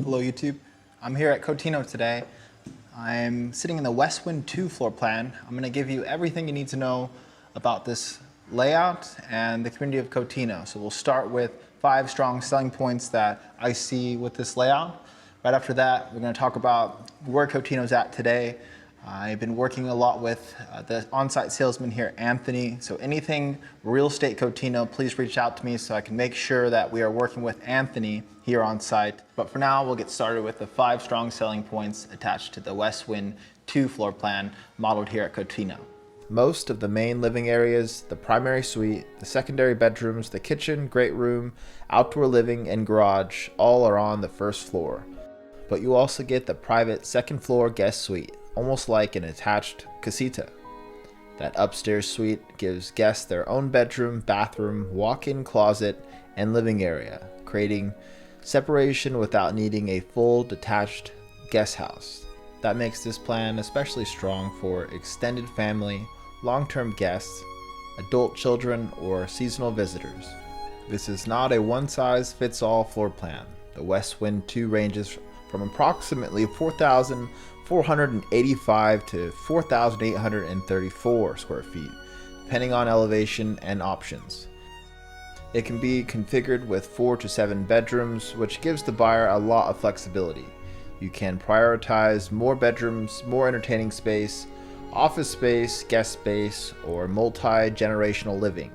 Hello YouTube. I'm here at Cotino today. I'm sitting in the Westwind 2 floor plan. I'm going to give you everything you need to know about this layout and the community of Cotino. So we'll start with 5 strong selling points that I see with this layout. Right after that, we're going to talk about where Cotino's at today. I've been working a lot with the on-site salesman here, Anthony. So anything real estate Cotino, please reach out to me so I can make sure that we are working with Anthony here on site. But for now, we'll get started with the 5 strong selling points attached to the Westwind 2 floor plan modeled here at Cotino. Most of the main living areas, the primary suite, the secondary bedrooms, the kitchen, great room, outdoor living, and garage all are on the first floor. But you also get the private second floor guest suite, almost like an attached casita. That upstairs suite gives guests their own bedroom, bathroom, walk-in closet, and living area, creating separation without needing a full detached guest house. That makes this plan especially strong for extended family, long-term guests, adult children, or seasonal visitors. This is not a one-size-fits-all floor plan. The Westwind 2 ranges from approximately 4,485 to 4,834 square feet, depending on elevation and options. It can be configured with 4 to 7 bedrooms, which gives the buyer a lot of flexibility. You can prioritize more bedrooms, more entertaining space, office space, guest space, or multi-generational living.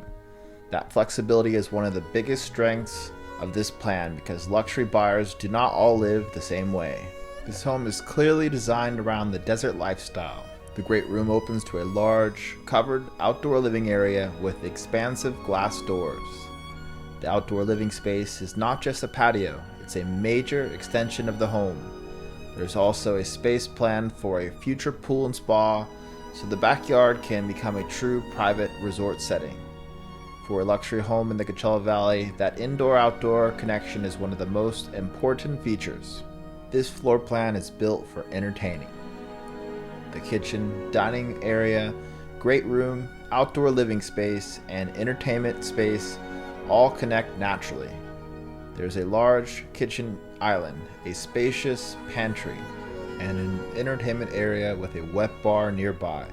That flexibility is one of the biggest strengths of this plan because luxury buyers do not all live the same way. This home is clearly designed around the desert lifestyle. The great room opens to a large, covered outdoor living area with expansive glass doors. The outdoor living space is not just a patio, it's a major extension of the home. There's also a space planned for a future pool and spa, so the backyard can become a true private resort setting. For a luxury home in the Coachella Valley, that indoor-outdoor connection is one of the most important features. This floor plan is built for entertaining. The kitchen, dining area, great room, outdoor living space, and entertainment space all connect naturally. There's a large kitchen island, a spacious pantry, and an entertainment area with a wet bar nearby.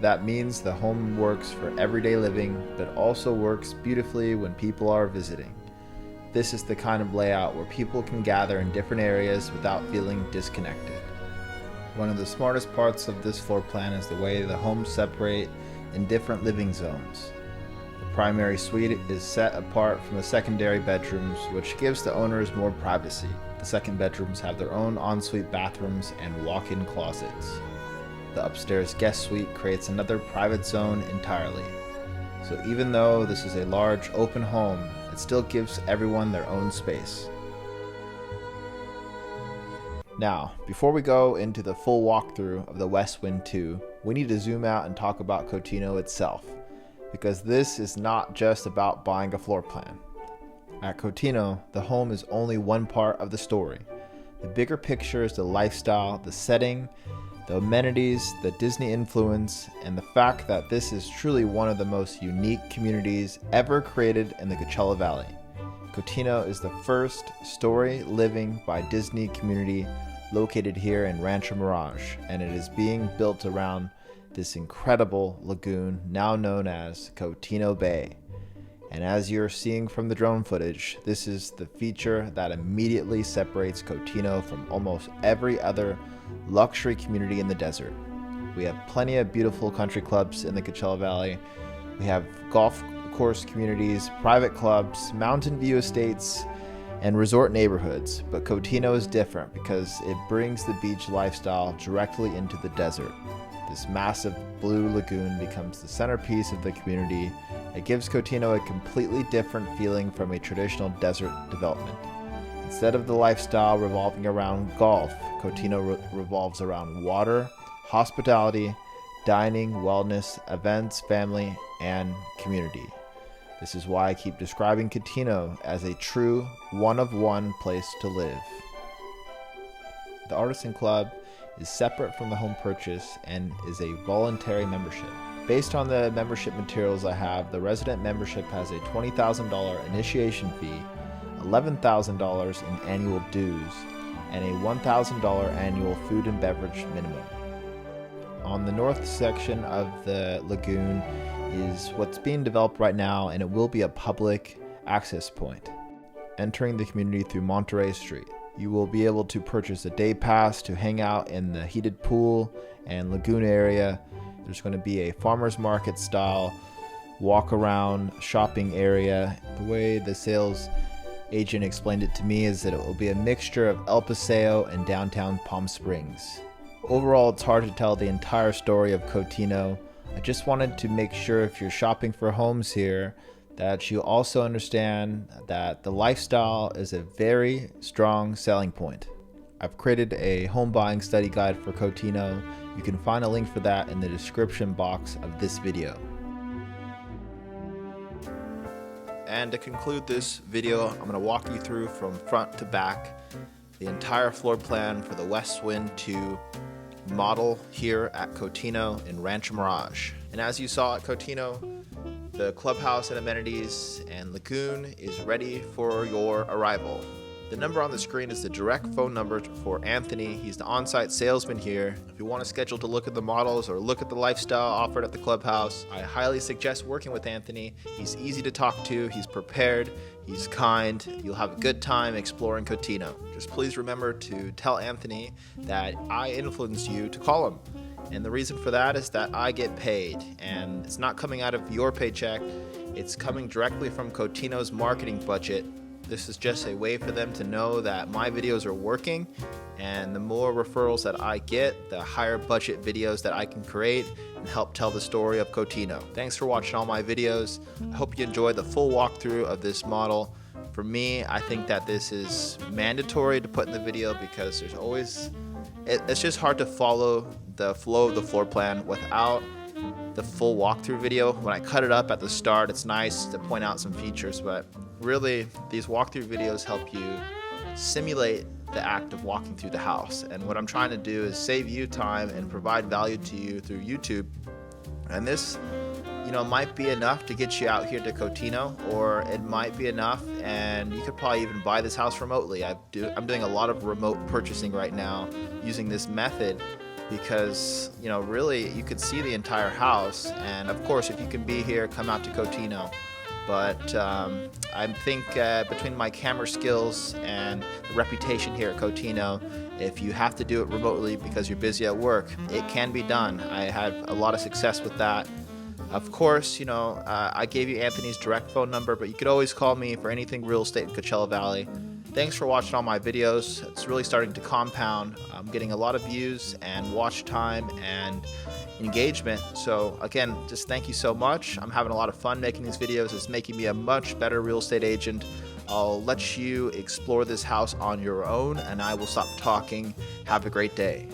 That means the home works for everyday living, but also works beautifully when people are visiting. This is the kind of layout where people can gather in different areas without feeling disconnected. One of the smartest parts of this floor plan is the way the homes separate in different living zones. The primary suite is set apart from the secondary bedrooms, which gives the owners more privacy. The second bedrooms have their own ensuite bathrooms and walk-in closets. The upstairs guest suite creates another private zone entirely. So even though this is a large open home, it still gives everyone their own space. Now, before we go into the full walkthrough of the Westwind 2, we need to zoom out and talk about Cotino itself, because this is not just about buying a floor plan. At Cotino, the home is only one part of the story. The bigger picture is the lifestyle, the setting, the amenities, the Disney influence, and the fact that this is truly one of the most unique communities ever created in the Coachella Valley. Cotino is the first Storyliving by Disney community located here in Rancho Mirage, and it is being built around this incredible lagoon now known as Cotino Bay. And as you're seeing from the drone footage, this is the feature that immediately separates Cotino from almost every other luxury community in the desert. We have plenty of beautiful country clubs in the Coachella Valley. We have golf course communities, private clubs, mountain view estates, and resort neighborhoods. But Cotino is different because it brings the beach lifestyle directly into the desert. This massive blue lagoon becomes the centerpiece of the community. It gives Cotino a completely different feeling from a traditional desert development. Instead of the lifestyle revolving around golf, Cotino revolves around water, hospitality, dining, wellness, events, family, and community. This is why I keep describing Cotino as a true one-of-one place to live. The Artisan Club is separate from the home purchase and is a voluntary membership. Based on the membership materials I have, the resident membership has a $20,000 initiation fee, $11,000 in annual dues, and a $1,000 annual food and beverage minimum. On the north section of the lagoon is what's being developed right now, and it will be a public access point. Entering the community through Monterey Street, you will be able to purchase a day pass to hang out in the heated pool and lagoon area. There's going to be a farmer's market style walk around shopping area. The way the sales agent explained it to me is that it will be a mixture of El Paseo and downtown Palm Springs. Overall, it's hard to tell the entire story of Cotino. I just wanted to make sure if you're shopping for homes here that you also understand that the lifestyle is a very strong selling point. I've created a home buying study guide for Cotino. You can find a link for that in the description box of this video. And to conclude this video, I'm going to walk you through from front to back the entire floor plan for the Westwind 2 model here at Cotino in Rancho Mirage. And as you saw at Cotino, the clubhouse and amenities and lagoon is ready for your arrival. The number on the screen is the direct phone number for Anthony. He's the on-site salesman here. If you want to schedule to look at the models or look at the lifestyle offered at the clubhouse, I highly suggest working with Anthony. He's easy to talk to, he's prepared, he's kind. You'll have a good time exploring Cotino. Just please remember to tell Anthony that I influenced you to call him. And the reason for that is that I get paid, and it's not coming out of your paycheck. It's coming directly from Cotino's marketing budget. This is just a way for them to know that my videos are working, and the more referrals that I get, the higher budget videos that I can create and help tell the story of Cotino. Thanks for watching all my videos. I hope you enjoyed the full walkthrough of this model. For me, I think that this is mandatory to put in the video because there's always, it's just hard to follow the flow of the floor plan without the full walkthrough video. When I cut it up at the start, it's nice to point out some features, but really these walkthrough videos help you simulate the act of walking through the house. And what I'm trying to do is save you time and provide value to you through YouTube. And this, might be enough to get you out here to Cotino, or it might be enough and you could probably even buy this house remotely. I'm doing a lot of remote purchasing right now using this method because, really you could see the entire house. And of course, if you can be here, come out to Cotino. But I think between my camera skills and the reputation here at Cotino, if you have to do it remotely because you're busy at work, it can be done. I had a lot of success with that. Of course, I gave you Anthony's direct phone number, but you could always call me for anything real estate in Coachella Valley. Thanks for watching all my videos. It's really starting to compound. I'm getting a lot of views and watch time and engagement. So again, just thank you so much. I'm having a lot of fun making these videos. It's making me a much better real estate agent. I'll let you explore this house on your own, and I will stop talking. Have a great day.